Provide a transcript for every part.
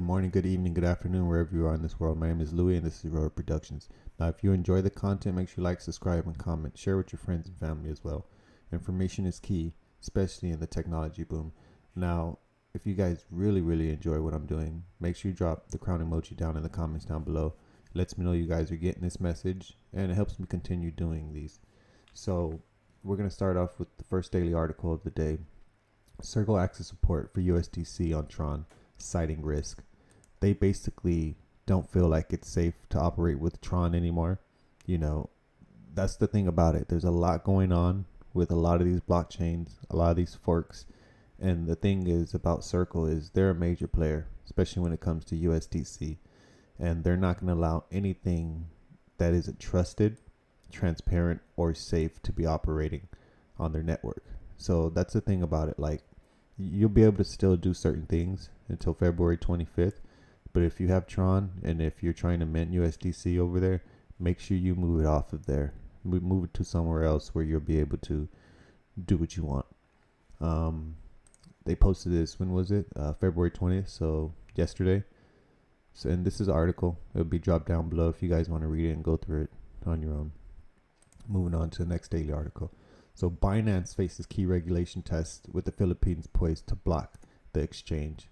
Good morning, good evening, good afternoon, wherever you are in this world. My name is Louis, and this is Road Productions. Now, if you enjoy the content, make sure you like, subscribe, and comment. Share with your friends and family as well. Information is key, especially in the technology boom. Now, if you guys really enjoy what I'm doing, make sure you drop the crown emoji down in the comments down below. It lets me know you guys are getting this message, and it helps me continue doing these. So, we're going to start off with the first daily article of the day. Circle access support for USDC on Tron, citing risk. They basically don't feel like it's safe to operate with Tron anymore. You know, that's the thing about it. There's a lot going on with a lot of these blockchains, a lot of these forks. And the thing is about Circle is they're a major player, especially when it comes to USDC. And they're not going to allow anything that isn't trusted, transparent, or safe to be operating on their network. So that's the thing about it. Like, you'll be able to still do certain things until February 25th. But if you have Tron and if you're trying to mint USDC over there, make sure you move it off of there. Move it to somewhere else where you'll be able to do what you want. They posted this, when was it? February 20th, so yesterday. So, and this is an article. It'll be dropped down below if you guys want to read it and go through it on your own. Moving on to the next daily article. So Binance faces key regulation tests with the Philippines poised to block the exchange.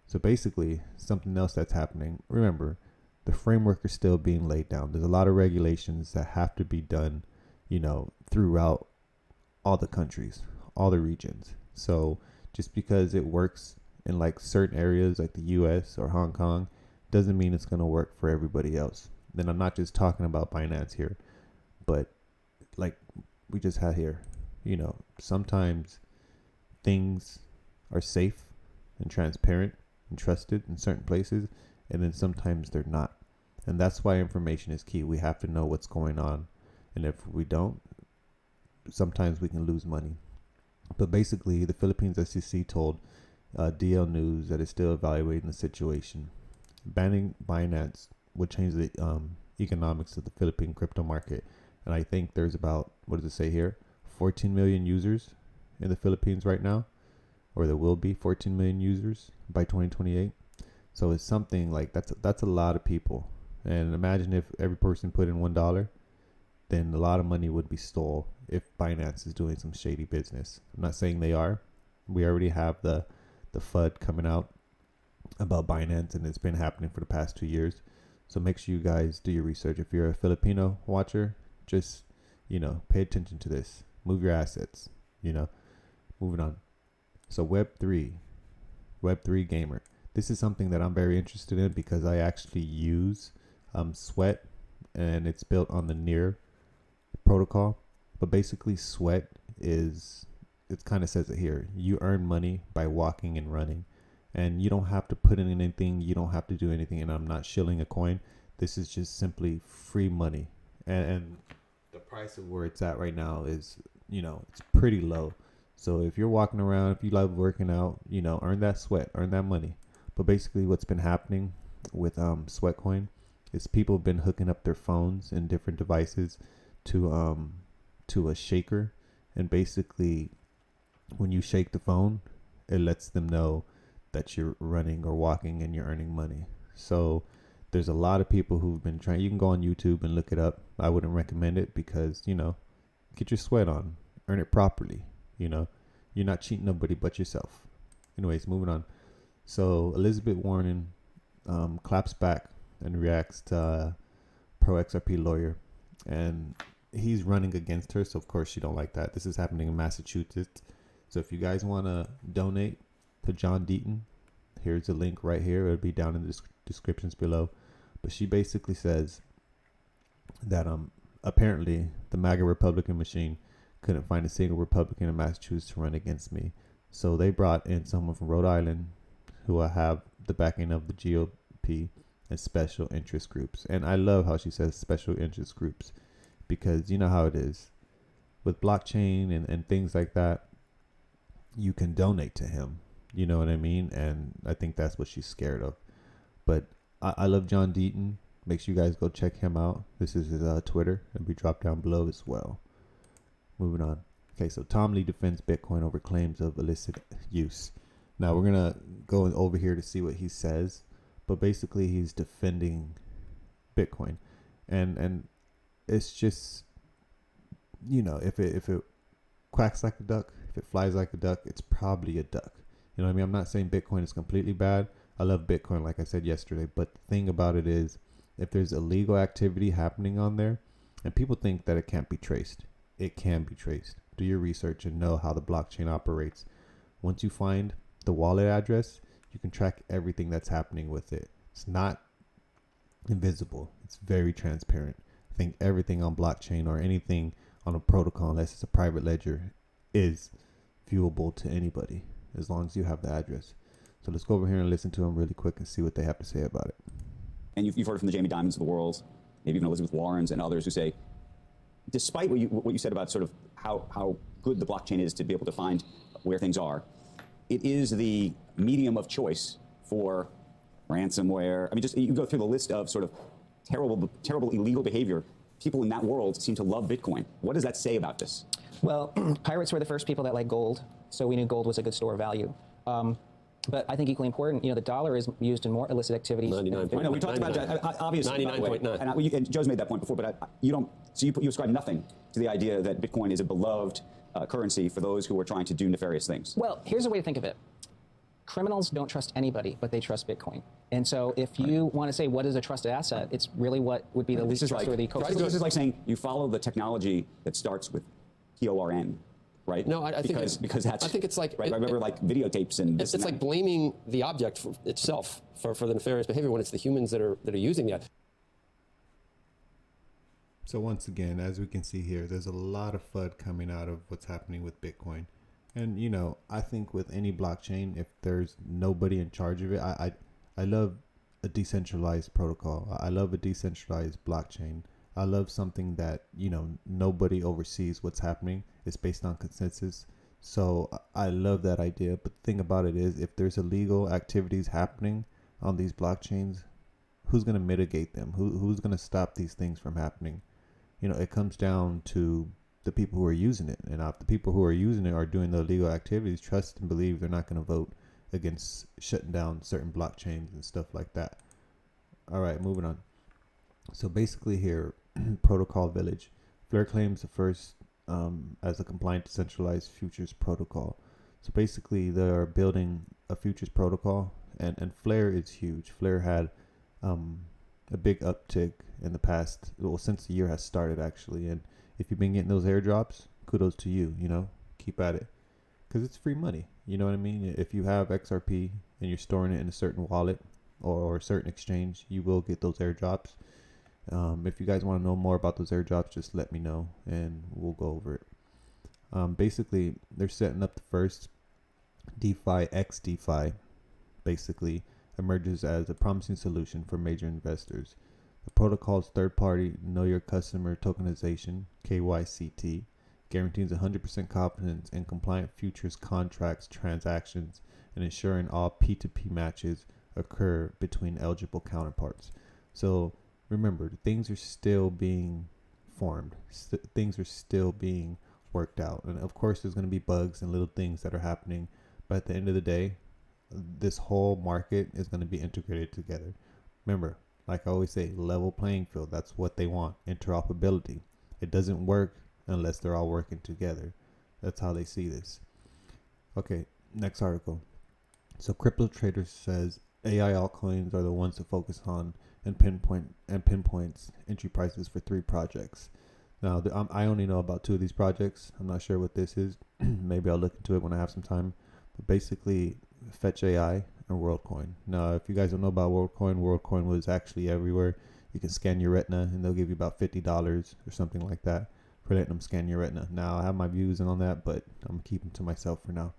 So basically, something else that's happening. Remember, the framework is still being laid down. There's a lot of regulations that have to be done, throughout all the countries, all the regions. So just because it works in like certain areas like the US or Hong Kong doesn't mean it's going to work for everybody else. Then I'm not just talking about Binance here, but like we just had here, sometimes things are safe and transparent and trusted in certain places, and then sometimes they're not. And that's why information is key. We have to know what's going on. And if we don't, sometimes we can lose money. But basically, the Philippines SEC told DL News that it's still evaluating the situation. Banning Binance would change the economics of the Philippine crypto market. And I think there's about, what does it say here? 14 million users in the Philippines right now, or there will be 14 million users by 2028. So it's something like that's a lot of people. And imagine if every person put in $1, then a lot of money would be stole if Binance is doing some shady business. I'm not saying they are. We already have the FUD coming out about Binance, and it's been happening for the past 2 years. So make sure you guys do your research. If you're a Filipino watcher, just, pay attention to this. Move your assets, moving on. So Web3 gamer. This is something that I'm very interested in because I actually use Sweat, and it's built on the Near protocol. But basically Sweat is, it kind of says it here, you earn money by walking and running, and you don't have to put in anything, you don't have to do anything, and I'm not shilling a coin. This is just simply free money, and the price of where it's at right now is, it's pretty low. So if you're walking around, if you love working out, earn that sweat, earn that money. But basically what's been happening with Sweatcoin is people have been hooking up their phones and different devices to a shaker, and basically when you shake the phone, it lets them know that you're running or walking and you're earning money. So there's a lot of people who've been trying. You can go on YouTube and look it up. I wouldn't recommend it because, get your sweat on, earn it properly. You're not cheating nobody but yourself. Anyways, moving on. So Elizabeth Warren claps back and reacts to pro XRP lawyer, and he's running against her. So of course she don't like that. This is happening in Massachusetts. So if you guys want to donate to John Deaton, here's a link right here. It'll be down in the descriptions below. But she basically says that apparently the MAGA Republican machine couldn't find a single Republican in Massachusetts to run against me. So they brought in someone from Rhode Island who have the backing of the GOP and special interest groups. And I love how she says special interest groups, because you know how it is with blockchain and things like that. You can donate to him. You know what I mean? And I think that's what she's scared of. But I love John Deaton. Make sure you guys go check him out. This is his Twitter. It'll be dropped down below as well. Moving on. Okay, so Tom Lee defends Bitcoin over claims of illicit use. Now we're going to go over here to see what he says. but basically he's defending Bitcoin, and it's just, if it quacks like a duck, if it flies like a duck, it's probably a duck. You know what I mean? I'm not saying Bitcoin is completely bad. I love Bitcoin, like I said yesterday, but the thing about it is, if there's illegal activity happening on there, and people think that it can't be traced, it can be traced. Do your research and know how the blockchain operates. Once you find the wallet address, you can track everything that's happening with it. It's not invisible. It's very transparent. I think everything on blockchain or anything on a protocol, unless it's a private ledger, is viewable to anybody as long as you have the address. So let's go over here and listen to them really quick and see what they have to say about it. And you've heard from the Jamie Dimons of the world, maybe even Elizabeth Warrens and others who say, despite what you said about sort of how good the blockchain is to be able to find where things are, it is the medium of choice for ransomware. I mean, just you go through the list of sort of terrible illegal behavior. People in that world seem to love Bitcoin. What does that say about this? Well, pirates were the first people that liked gold, so we knew gold was a good store of value. But I think equally important, the dollar is used in more illicit activities. 99.9. I know we talked about that, obviously. 99.9. And Joe's made that point before, but you don't. So you ascribe nothing to the idea that Bitcoin is a beloved currency for those who are trying to do nefarious things. Well, here's a way to think of it. Criminals don't trust anybody, but they trust Bitcoin. And so if you want to say what is a trusted asset, it's really what would be the least trustworthy. This is like saying you follow the technology that starts with TORN. Right? No, I think because that's. I think it's like. Right, I remember like videotapes and. It's like blaming the object for itself for the nefarious behavior when it's the humans that are using that. So once again, as we can see here, there's a lot of FUD coming out of what's happening with Bitcoin, and I think with any blockchain, if there's nobody in charge of it, I love a decentralized protocol. I love a decentralized blockchain. I love something that, nobody oversees what's happening. It's based on consensus. So I love that idea. But the thing about it is, if there's illegal activities happening on these blockchains, who's going to mitigate them? Who's going to stop these things from happening? It comes down to the people who are using it. And if the people who are using it are doing the illegal activities, trust and believe they're not going to vote against shutting down certain blockchains and stuff like that. All right, moving on. So basically here, Protocol Village. Flare claims the first as a compliant decentralized futures protocol. So basically they are building a futures protocol, and Flare is huge. Flare had a big uptick in the past, since the year has started actually. And if you've been getting those airdrops, kudos to you, keep at it. Because it's free money, you know what I mean? If you have XRP and you're storing it in a certain wallet or a certain exchange, you will get those airdrops. If you guys want to know more about those airdrops, just let me know and we'll go over it. Basically, they're setting up the first DeFi X DeFi, basically emerges as a promising solution for major investors. The protocol's third-party Know Your Customer tokenization, KYCT, guarantees 100% confidence in compliant futures contracts transactions and ensuring all P2P matches occur between eligible counterparts. So remember, things are still being formed. Things are still being worked out. And of course, there's going to be bugs and little things that are happening. But at the end of the day, this whole market is going to be integrated together. Remember, like I always say, level playing field. That's what they want. Interoperability. It doesn't work unless they're all working together. That's how they see this. Okay, next article. So Crypto Trader says AI altcoins are the ones to focus on and pinpoints entry prices for 3 projects. Now, I only know about 2 of these projects. I'm not sure what this is. Maybe I'll look into it when I have some time. But basically, Fetch AI and WorldCoin. Now, if you guys don't know about WorldCoin was actually everywhere. You can scan your retina and they'll give you about $50 or something like that for letting them scan your retina. Now, I have my views on that, but I'm going to keep them to myself for now.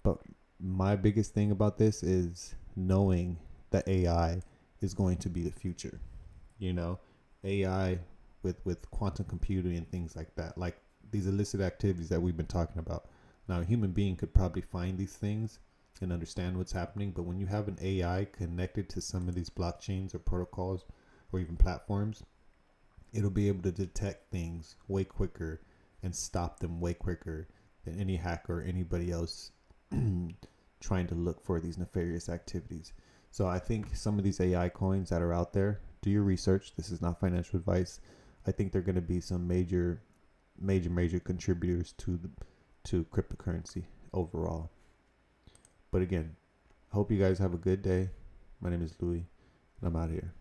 But my biggest thing about this is knowing that AI is going to be the future. AI with quantum computing and things like that, like these illicit activities that we've been talking about. Now, a human being could probably find these things and understand what's happening, but when you have an AI connected to some of these blockchains or protocols or even platforms, it'll be able to detect things way quicker and stop them way quicker than any hacker or anybody else trying to look for these nefarious activities. So I think some of these AI coins that are out there, do your research. This is not financial advice. I think they're going to be some major contributors to cryptocurrency overall. But again, hope you guys have a good day. My name is Louis, and I'm out of here.